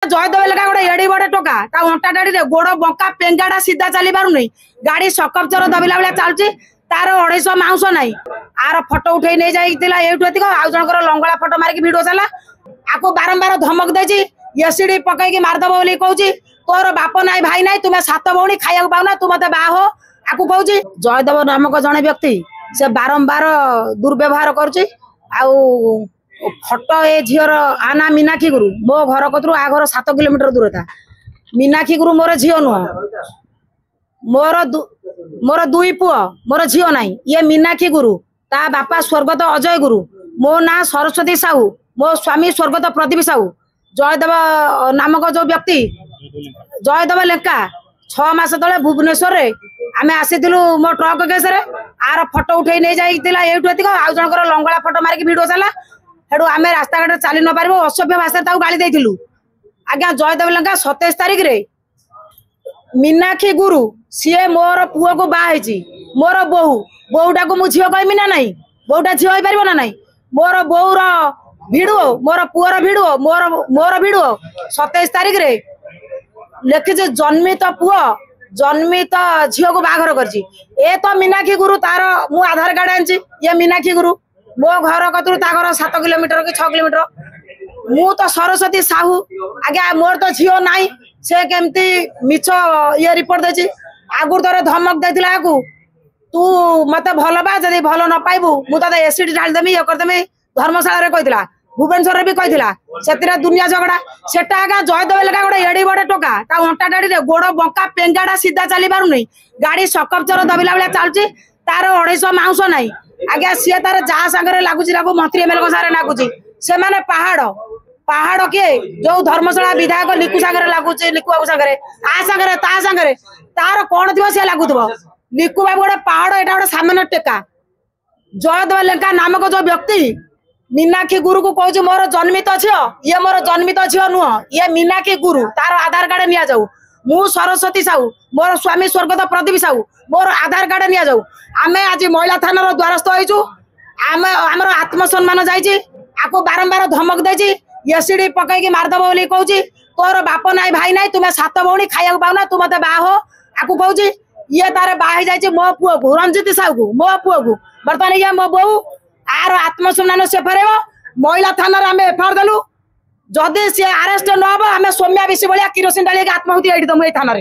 जयदेव लेखा गोटे एड़ी बड़े टोका अंटा डाड़ी गोड़ बंका पेंगाड़ा सीधा चली पार नहीं गाड़ी सकपचर दबिला बेला चलुची तार 250 माउस नाई आर फटो उठे नहीं जाइला एठू आउ जनकर लंगला फटो मारिक भिडियो चला आपको बारंबार धमक देची एसीडी पकईकी मारदेव बोली कहूँ तोर बाप नाई भाई नाई तुम्हें 7 भौणी खाइया पाऊना तू मत बाह हो आपको कहूँ जयदेव नामक जड़े व्यक्ति से बारंबार दुर्व्यवहार करुच्ची फटो ए झीर आना मीनाक्षी गुरु मो घर कतरू आ घर 7 किलोमीटर दूर था मीनाक्षी गुरु मोर झील नुह मोर 2 पुओ मोर झील नाई ये मीनाक्षी गुरु ता बापा स्वर्गत अजय गुरु मो ना सरस्वती साहू मो स्वामी स्वर्गत प्रदीप साहू जयदेव नामक जो व्यक्ति जयदेव लेखा 6 मास तले भुवनेश्वर आमे आसीलु मो ट्रक केस आर फटो उठे नहीं जाइला एठू आउ जनकर लंगला फटो मारिक भिडियो चला हेडू आम रास्ता घाट चली न पार असभ्य भाषा गाली देलु आज्ञा जयदेव लेखा 27 तारिख रे मीनाक्षी गुरु सीए मोर पुओ को बाहर मोर बोहूटा को मुझे कहमी ना नहीं बोहूटा झील हो पार ना नहीं मोर बोर भिडियो मोर पुअर भिडियो मोर भिडियो 27 तारिख रे लिखी जन्मित पुओ जन्मित झील को बाहर कर तो मीनाक्षी गुरु तार मु आधार कार्ड आनी ये मीनाक्षी गुरु मो घर कतरू ता घर 7 किलोमीटर कि 6 किलोमीटर मु तो सरस्वती साहू आज्ञा मोर तो झील नाई से केमती मिछ ये रिपोर्ट देछि आगुर तोरे धमक देथिला आकू तू मते भल बा जदी भल न पाइबू मु तते एसिड ढाल देमी ये कर देमी धर्मशाला रे कहितला भुवनेश्वर रे भी कहितला सेतिरा दुनिया झगड़ा सेटा आगा जयदेव लेखा गोटे एड़ी बड़े टोका अंटा डाड़ी गोड़ बंका पेंगाड़ा सीधा चली पार नहीं गाड़ी सकपचर दबिला बेला चलुची तार 250 माउस नाई आज्ञा सी तार जहाँ सागर लगुच मंत्री एमएलए सागर लगुच से माने पहाड़ किए जो धर्मशाला विधायक लिकु सागर लगुच लिकु बाबू सागर आ सागर ता सागर तार कौन थी सी लगुव लिकु बाबू गोटे पहाड़ एटा गोटे सामान्य टेका जयदेव लेखा नामक जो व्यक्ति मीनाक्षी गुरु को कहूँ मोर जन्मित झील ये मोर जन्मित झील नुह ये मीनाक्षी गुरु तार आधार कार्ड नि जाऊ मु सरस्वती साहू मोर स्वामी स्वर्गत प्रदीप साहू मोर आधार कार्ड नि जाऊ आमे आज महिला थाना द्वारस्थ होइचु आमर आत्मसम्मान जाइए आपको बारंबार धमक देची एसीडी पकईकी मारदेव बोली कहूँ तोर बाप नाई भाई नाई तुम्हें 7 भौणी खाइया पाऊना तू मत बाह हो आपको कहूँ ये तार बाही जाइए मो पुओ को रंजित साहू को मो पुओ को बर्तमान ये मो बो आर आत्मसम्मान से फेर महिला थाना आम एफआईआर देलु जदि सी आरेस्ट न हम सौम्या विषय भाया किरोसिन डाली आत्माहुति दमु थाना।